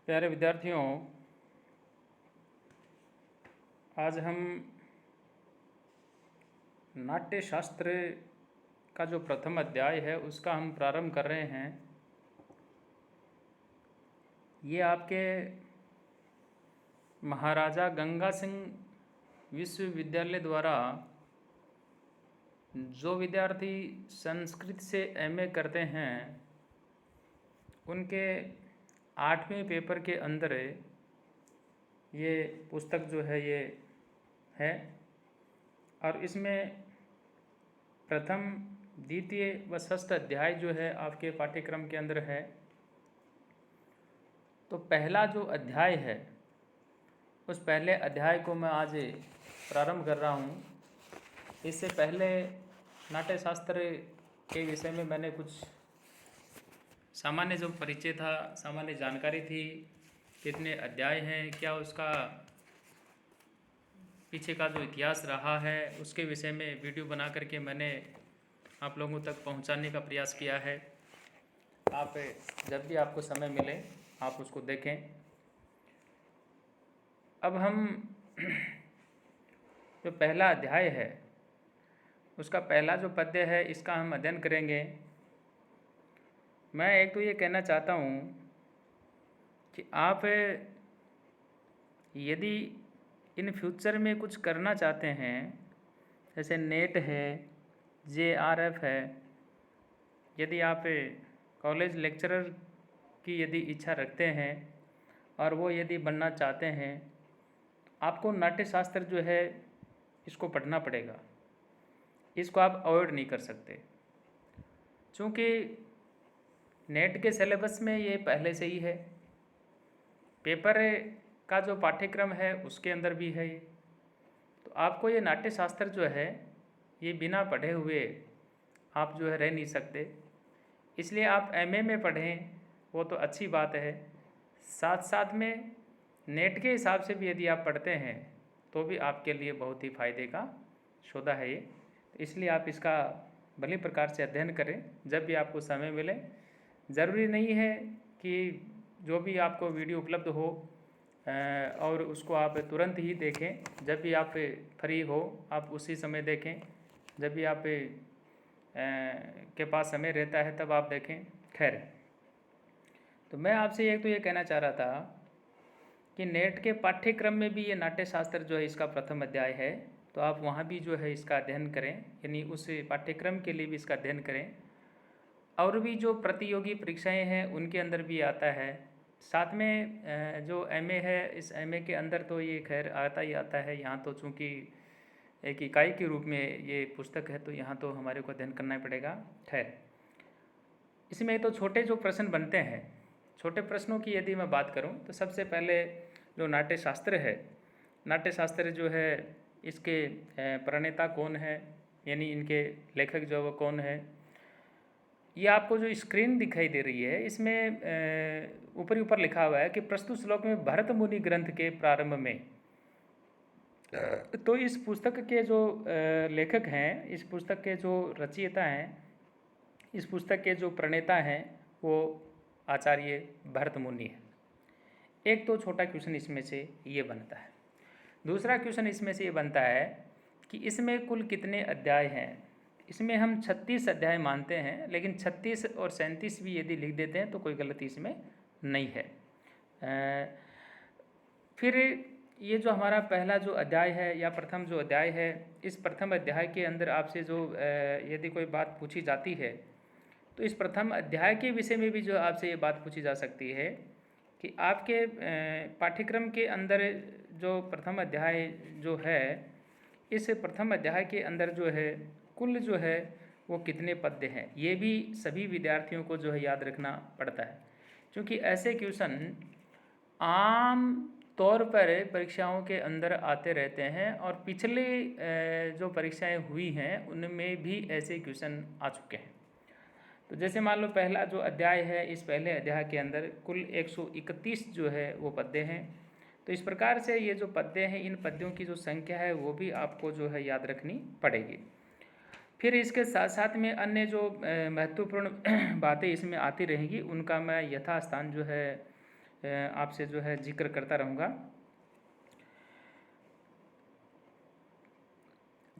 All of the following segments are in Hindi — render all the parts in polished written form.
प्यारे विद्यार्थियों, आज हम नाट्य शास्त्र का जो प्रथम अध्याय है उसका हम प्रारंभ कर रहे हैं। ये आपके महाराजा गंगा सिंह विश्वविद्यालय द्वारा जो विद्यार्थी संस्कृत से एमए करते हैं उनके 8वें पेपर के अंदर ये पुस्तक जो है ये है और इसमें प्रथम, द्वितीय व षष्ठ अध्याय जो है आपके पाठ्यक्रम के अंदर है। तो पहला जो अध्याय है उस पहले अध्याय को मैं आज प्रारंभ कर रहा हूँ। इससे पहले नाट्य शास्त्र के विषय में मैंने कुछ सामान्य जो परिचय था, सामान्य जानकारी थी, कितने अध्याय हैं, क्या उसका पीछे का जो इतिहास रहा है उसके विषय में वीडियो बना करके मैंने आप लोगों तक पहुंचाने का प्रयास किया है। आप जब भी आपको समय मिले आप उसको देखें। अब हम जो पहला अध्याय है उसका पहला जो पद्य है इसका हम अध्ययन करेंगे। मैं एक तो ये कहना चाहता हूँ कि आप यदि इन फ्यूचर में कुछ करना चाहते हैं, जैसे नेट है, JRF है, यदि आप कॉलेज लेक्चरर की यदि इच्छा रखते हैं और वो यदि बनना चाहते हैं, आपको नाट्य शास्त्र जो है इसको पढ़ना पड़ेगा। इसको आप अवॉइड नहीं कर सकते, क्योंकि नेट के सिलेबस में ये पहले से ही है। पेपर का जो पाठ्यक्रम है उसके अंदर भी है ये। तो आपको ये नाट्य शास्त्र जो है ये बिना पढ़े हुए आप जो है रह नहीं सकते। इसलिए आप MA में पढ़ें, वो तो अच्छी बात है। साथ साथ में नेट के हिसाब से भी यदि आप पढ़ते हैं तो भी आपके लिए बहुत ही फ़ायदे का सौदा है ये। तो इसलिए आप इसका भली प्रकार से अध्ययन करें जब भी आपको समय मिले। ज़रूरी नहीं है कि जो भी आपको वीडियो उपलब्ध हो और उसको आप तुरंत ही देखें। जब भी आप फ्री हो आप उसी समय देखें। जब भी आप के पास समय रहता है तब आप देखें। खैर, तो मैं आपसे एक तो ये कहना चाह रहा था कि नेट के पाठ्यक्रम में भी ये नाट्य शास्त्र जो है इसका प्रथम अध्याय है, तो आप वहाँ भी जो है इसका अध्ययन करें, यानी उस पाठ्यक्रम के लिए भी इसका अध्ययन करें। और भी जो प्रतियोगी परीक्षाएं हैं उनके अंदर भी आता है। साथ में जो MA है, इस MA के अंदर तो ये खैर आता ही आता है। यहाँ तो चूँकि एक इकाई के रूप में ये पुस्तक है तो यहाँ तो हमारे को अध्ययन करना ही पड़ेगा। खैर, इसमें तो छोटे जो प्रश्न बनते हैं, छोटे प्रश्नों की यदि मैं बात करूं तो सबसे पहले जो नाट्य शास्त्र है, नाट्य शास्त्र जो है इसके प्रणेता कौन है, यानी इनके लेखक जो वो कौन है। ये आपको जो स्क्रीन दिखाई दे रही है इसमें ऊपर ऊपर लिखा हुआ है कि प्रस्तुत श्लोक में भरत मुनि ग्रंथ के प्रारंभ में। तो इस पुस्तक के जो लेखक हैं, इस पुस्तक के जो रचयिता हैं, इस पुस्तक के जो प्रणेता हैं वो आचार्य भरत मुनि है। एक तो छोटा क्वेश्चन इसमें से ये बनता है। दूसरा क्वेश्चन इसमें से ये बनता है कि इसमें कुल कितने अध्याय हैं। इसमें हम 36 अध्याय मानते हैं, लेकिन 36 और 37 भी यदि लिख देते हैं तो कोई गलती इसमें नहीं है। फिर ये जो हमारा पहला जो अध्याय है या प्रथम जो अध्याय है, इस प्रथम अध्याय के अंदर आपसे जो यदि कोई बात पूछी जाती है तो इस प्रथम अध्याय के विषय में भी जो आपसे ये बात पूछी जा सकती है कि आपके पाठ्यक्रम के अंदर जो प्रथम अध्याय जो है, इस प्रथम अध्याय के अंदर जो है कुल जो है वो कितने पद्य हैं। ये भी सभी विद्यार्थियों को जो है याद रखना पड़ता है, क्योंकि ऐसे क्वेश्चन आम तौर पर परीक्षाओं के अंदर आते रहते हैं और पिछले जो परीक्षाएं हुई हैं उनमें भी ऐसे क्वेश्चन आ चुके हैं। तो जैसे मान लो पहला जो अध्याय है, इस पहले अध्याय के अंदर कुल 131 जो है वो पद्य हैं। तो इस प्रकार से ये जो पद्य हैं, इन पद्यों की जो संख्या है वो भी आपको जो है याद रखनी पड़ेगी। फिर इसके साथ साथ में अन्य जो महत्वपूर्ण बातें इसमें आती रहेंगी उनका मैं यथास्थान जो है आपसे जो है जिक्र करता रहूँगा।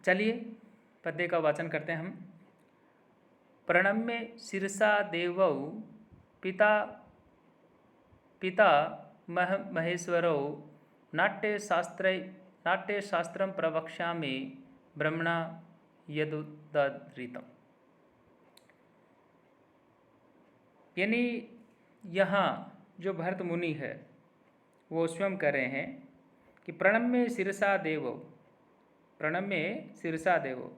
चलिए पद्य का वाचन करते हैं हम। प्रणम्य शिरसा देवौ पिता पिता महेश्वरौ नाट्यशास्त्रं प्रवक्ष्यामि ब्रह्मणा यदुदधृतम्। यानी यहाँ जो भरत मुनि है वो स्वयं कह रहे हैं कि प्रणम्य शिरसा देवो, प्रणम्य शिरसा देवो,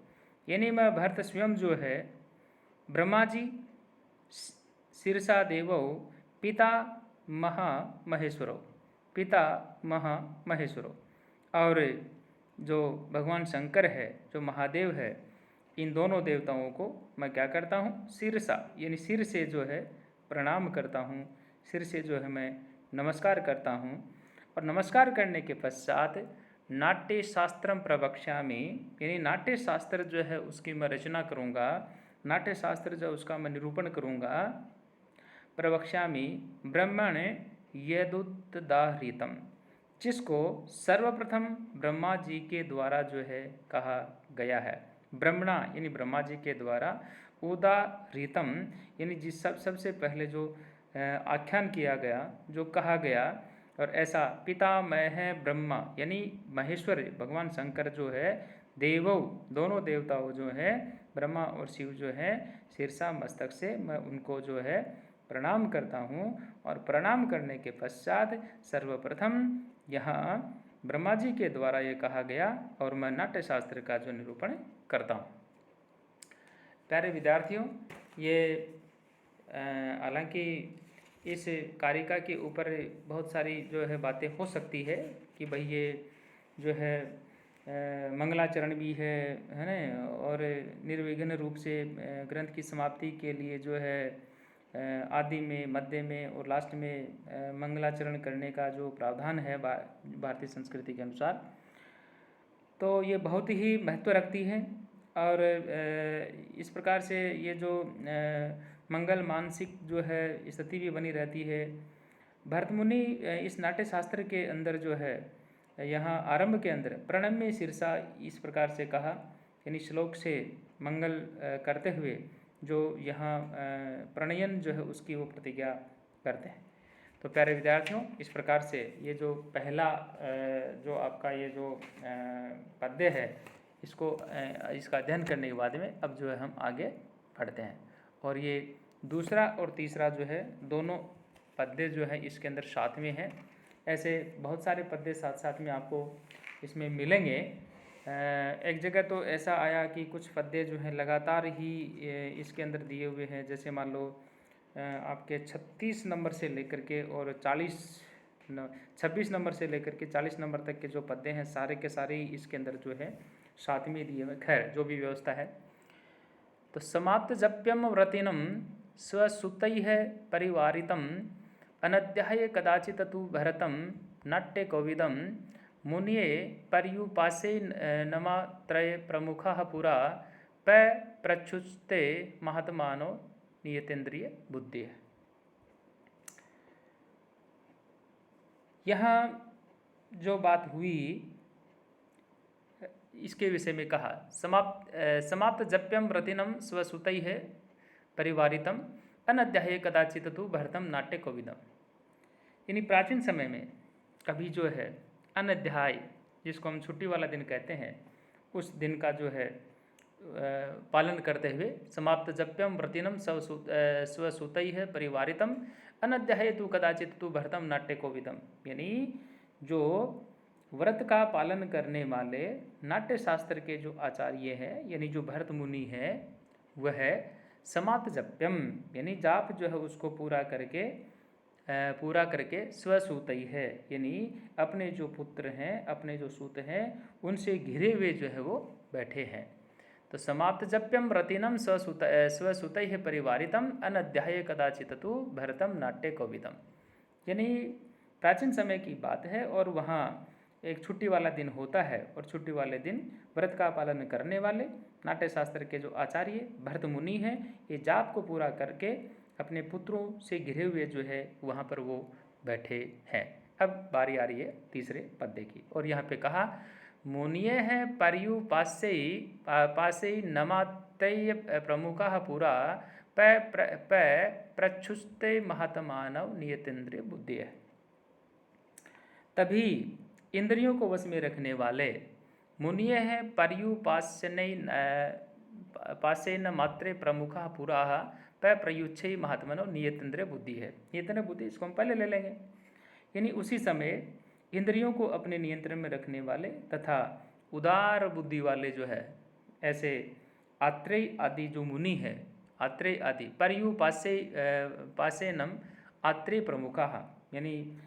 यानी मैं भरत स्वयं जो है ब्रह्मा जी शिरसा देवो पिता महामहेश्वरो, पिता महामहेश्वरो, और जो भगवान शंकर है, जो महादेव है, इन दोनों देवताओं को मैं क्या करता हूँ, शिरसा यानी सिर से जो है प्रणाम करता हूँ, सिर से जो है मैं नमस्कार करता हूँ। और नमस्कार करने के पश्चात नाट्य शास्त्रम प्रवक्ष्यामि, यानी नाट्य शास्त्र जो है उसकी मैं रचना करूँगा, नाट्य शास्त्र जो उसका मैं निरूपण करूँगा। प्रवक्ष्यामि ब्रह्मण यदुदाहृतम, जिसको सर्वप्रथम ब्रह्मा जी के द्वारा जो है कहा गया है। ब्रह्मणा यानी ब्रह्मा जी के द्वारा, उदाहृतम यानी जिस सबसे पहले जो आख्यान किया गया, जो कहा गया, और ऐसा पितामह ब्रह्मा यानी महेश्वर भगवान शंकर जो है, देवो दोनों देवताओं जो है ब्रह्मा और शिव जो है शीर्षा मस्तक से मैं उनको जो है प्रणाम करता हूँ। और प्रणाम करने के पश्चात सर्वप्रथम यहाँ ब्रह्मा जी के द्वारा ये कहा गया और मैं नाट्य शास्त्र का जो निरूपण करता हूँ। प्यारे विद्यार्थियों, ये हालांकि इस कारिका के ऊपर बहुत सारी जो है बातें हो सकती है कि भाई ये जो है मंगलाचरण भी है ना, और निर्विघ्न रूप से ग्रंथ की समाप्ति के लिए जो है आदि में, मध्य में और लास्ट में मंगलाचरण करने का जो प्रावधान है भारतीय संस्कृति के अनुसार, तो ये बहुत ही महत्व रखती है। और इस प्रकार से ये जो मंगल मानसिक जो है स्थिति भी बनी रहती है। भरत मुनि इस नाट्य शास्त्र के अंदर जो है यहाँ आरंभ के अंदर प्रणम्य शीर्षा इस प्रकार से कहा, यानी श्लोक से मंगल करते हुए जो यहाँ प्रणयन जो है उसकी वो प्रतिज्ञा करते हैं। तो प्यारे विद्यार्थियों, इस प्रकार से ये जो पहला जो आपका ये जो पद्य है इसको इसका अध्ययन करने के बाद में अब जो है हम आगे बढ़ते हैं। और ये दूसरा और तीसरा जो है दोनों पद्य जो है इसके अंदर साथ में है। ऐसे बहुत सारे पद्य साथ साथ में आपको इसमें मिलेंगे। एक जगह तो ऐसा आया कि कुछ पद्य जो है लगातार ही इसके अंदर दिए हुए हैं, जैसे मान लो आपके 36 नंबर से लेकर के और 26 नंबर से लेकर के 40 नंबर तक के जो पद्य हैं सारे के सारे ही इसके अंदर जो है साथ में दिए हुए। खैर जो भी व्यवस्था है, तो समाप्त जप्यम व्रतिनम स्वसुतैः परिवारितम अनध्याय कदाचित तु भरतम नाट्य कौविदम मुनिये पर्युपासे नमात्रय प्रमुखः पुरा प्रच्छुस्ते महात्मानो नियतेन्द्रिय बुद्धि। यहाँ जो बात हुई इसके विषय में कहा, समाप्त जप्यम व्रतिनम स्वसुतैः परिवारितम अनध्याय कदाचित तु भरतम नाट्य कौविदम। यानी प्राचीन समय में कभी जो है अनध्याय, जिसको हम छुट्टी वाला दिन कहते हैं, उस दिन का जो है पालन करते हुए समाप्त जप्यम व्रतिनम स्वसुतैः परिवारितम अनध्याय तु कदाचित तु भरतम नाट्य कौविदम। यानी जो व्रत का पालन करने वाले नाट्य शास्त्र के जो आचार्य हैं, यानी जो भरत मुनि है, वह समाप्त जप्यम यानी जाप जो है उसको पूरा करके स्वसूतई है, यानी अपने जो पुत्र हैं, अपने जो सूत हैं, उनसे घिरे हुए जो है वो बैठे हैं। तो समाप्त जप्यम व्रतिनम स्वसुतैः परिवारितम अनध्याय कदाचित तु भरतम नाट्य कौविदम। यानी प्राचीन समय की बात है और वहाँ एक छुट्टी वाला दिन होता है, और छुट्टी वाले दिन व्रत का पालन करने वाले नाट्य शास्त्र के जो आचार्य भरत मुनि हैं, ये जाप को पूरा करके अपने पुत्रों से घिरे हुए जो है वहाँ पर वो बैठे हैं। अब बारी आ रही है तीसरे पद्य की, और यहाँ पे कहा मुनिये है परयु पासे नमात्रय प्रमुखा पुरा प्रच्छुस्ते महतमानव नियतेन्द्रिय बुद्धि है। तभी इंद्रियों को वश में रखने वाले मुनिये हैं परयु पासे न मात्रे प्रमुखा पुरा प्रयुच्छ महात्मनो नियतेन्द्रिय बुद्धि है। नियतेन्द्रिय बुद्धि इसको हम पहले ले लेंगे, यानी उसी समय इंद्रियों को अपने नियंत्रण में रखने वाले तथा उदार बुद्धि वाले जो है, ऐसे आत्रेय आदि जो मुनि है, आत्रेय आदि परयु पासे नम आत्रेय प्रमुखा, यानी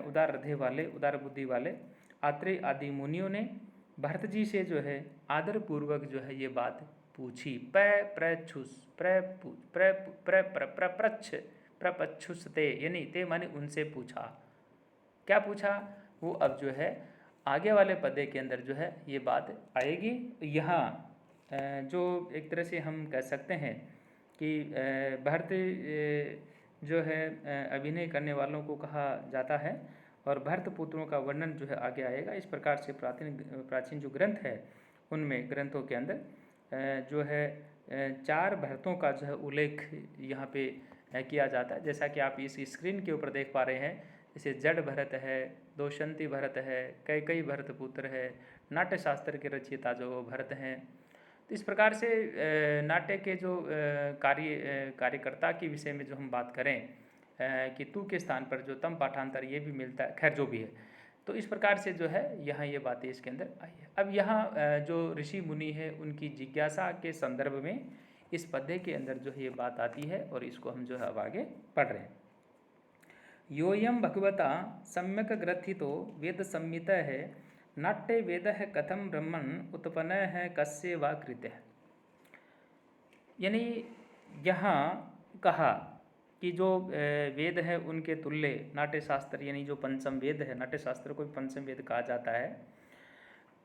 उदार हृदय वाले, उदार बुद्धि वाले आत्रेय आदि मुनियों ने भरत जी से जो है आदर पूर्वक जो है ये बात पूछी। प्रपच्छुस्ते, यानी ते माने उनसे पूछा। क्या पूछा वो अब जो है आगे वाले पद्य के अंदर जो है ये बात आएगी। यहाँ जो एक तरह से हम कह सकते हैं कि भरत जो है अभिनय करने वालों को कहा जाता है, और भरत पुत्रों का वर्णन जो है आगे आएगा। इस प्रकार से प्राचीन जो ग्रंथ है उनमें ग्रंथों के अंदर जो है 4 भरतों का जो है उल्लेख यहाँ पे किया जाता है। जैसा कि आप इस स्क्रीन के ऊपर देख पा रहे हैं, जैसे जड़ भरत है, दोशंती भरत है, कई भरत पुत्र है, नाट्य शास्त्र के रचयिता जो भरत हैं। तो इस प्रकार से नाट्य के जो कार्यकर्ता के विषय में जो हम बात करें कि तू के स्थान पर जो तम पाठांतर ये भी मिलता है, खैर जो भी है, तो इस प्रकार से जो है यहाँ ये बातें इसके अंदर आई है। अब यहाँ जो ऋषि मुनि है उनकी जिज्ञासा के संदर्भ में इस पद्य के अंदर जो है ये बात आती है, और इसको हम जो है अब आगे पढ़ रहे हैं। योयम भगवता सम्यक ग्रथितो वेद संहिता है, नाट्य वेद है कथम ब्रह्मण उत्पन्न है कस्य वा कृत्य है। यानी यहाँ कहा कि जो वेद है उनके तुल्य नाट्य शास्त्र, यानी जो पंचम वेद है, नाट्य शास्त्र को पंचम वेद कहा जाता है,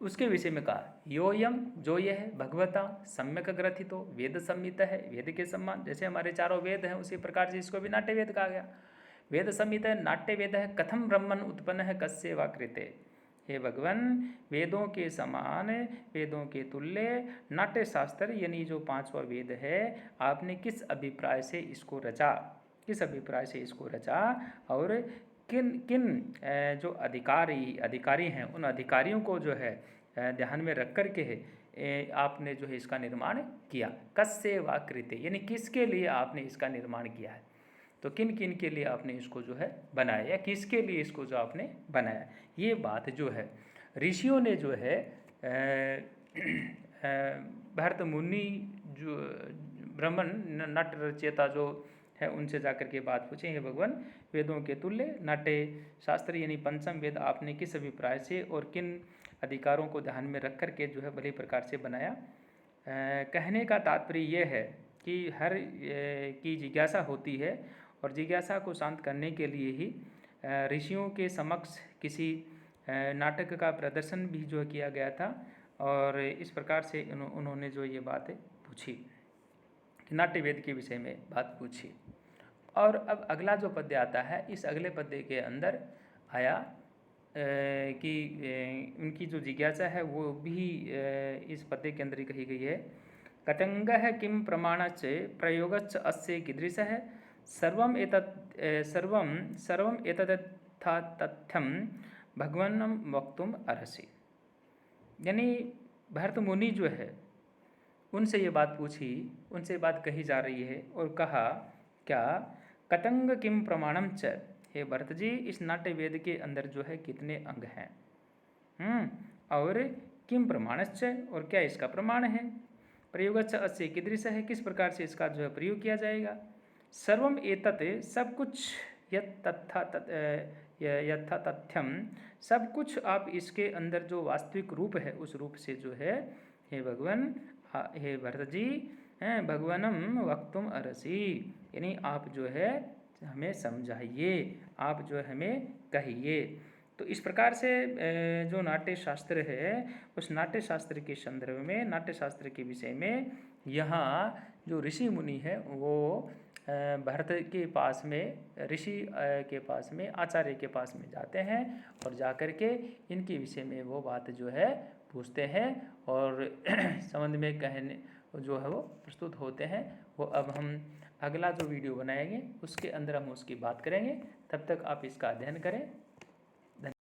उसके विषय में कहा योयम, जो यह है भगवता सम्यक ग्रथितो वेद संहिता है, वेद के सम्मान, जैसे हमारे 4 वेद हैं उसी प्रकार से इसको भी नाट्य वेद कहा गया। वेद संहिता है, नाट्य वेद है, कथम ब्रह्मन उत्पन्न है कस्य वा कृते। हे भगवान, वेदों के समान, वेदों के तुल्य नाट्य शास्त्र यानी जो 5वां वेद है, आपने किस अभिप्राय से इसको रचा, किस अभिप्राय से इसको रचा, और किन किन जो अधिकारी हैं उन अधिकारियों को जो है ध्यान में रख कर के आपने जो है इसका निर्माण किया। कस्य वा कृते, यानी किसके लिए आपने इसका निर्माण किया है, तो किन किन के लिए आपने इसको जो है बनाया, या किसके लिए इसको जो आपने बनाया। ये बात जो है ऋषियों ने जो है भरत मुनि जो ब्राह्मण नाट्य रचयिता जो है उनसे जाकर के बात पूछे, हे भगवान, वेदों के तुल्य नाट्य शास्त्र यानी पंचम वेद आपने किस अभिप्राय से और किन अधिकारों को ध्यान में रख कर के जो है भली प्रकार से बनाया। कहने का तात्पर्य यह है कि हर की जिज्ञासा होती है, और जिज्ञासा को शांत करने के लिए ही ऋषियों के समक्ष किसी नाटक का प्रदर्शन भी जो किया गया था, और इस प्रकार से उन्होंने जो ये बातें पूछी, नाट्य वेद के विषय में बात पूछी। और अब अगला जो पद्य आता है, इस अगले पद्य के अंदर आया कि उनकी जो जिज्ञासा है वो भी इस पद्य के अंदर ही कही गई है। कतंग है किम प्रमाणच प्रयोगच अस्य कीदृश है, सर्वम एतद्यथा तथ्यम भगवानम वक्तुम अर्हसि। यानी भरत मुनि जो है उनसे ये बात पूछी, उनसे बात कही जा रही है, और कहा क्या, कतंग किम प्रमाणम च, हे भरत जी, इस नाट्य वेद के अंदर जो है कितने अंग हैं, और किम प्रमाणश्च, और क्या इसका प्रमाण है, प्रयोगच्च अस्य कीदृश है, किस प्रकार से इसका जो है प्रयोग किया जाएगा। सर्वम एतत्, सब कुछ, यथा तथ्यम, सब कुछ आप इसके अंदर जो वास्तविक रूप है उस रूप से जो है हे भगवान, हे भरत जी, भगवानम वक्तुम अर्हसि, यानी आप जो है हमें समझाइए, आप जो है हमें कहिए। तो इस प्रकार से जो नाट्य शास्त्र है उस नाट्य शास्त्र के संदर्भ में, नाट्य शास्त्र के विषय में यहाँ जो ऋषि मुनि है वो भरत के पास में, ऋषि के पास में, आचार्य के पास में जाते हैं और जा कर के इनके विषय में वो बात जो है पूछते हैं और संबंध में कहने जो है वो प्रस्तुत होते हैं। वो अब हम अगला जो वीडियो बनाएंगे उसके अंदर हम उसकी बात करेंगे। तब तक आप इसका अध्ययन करें।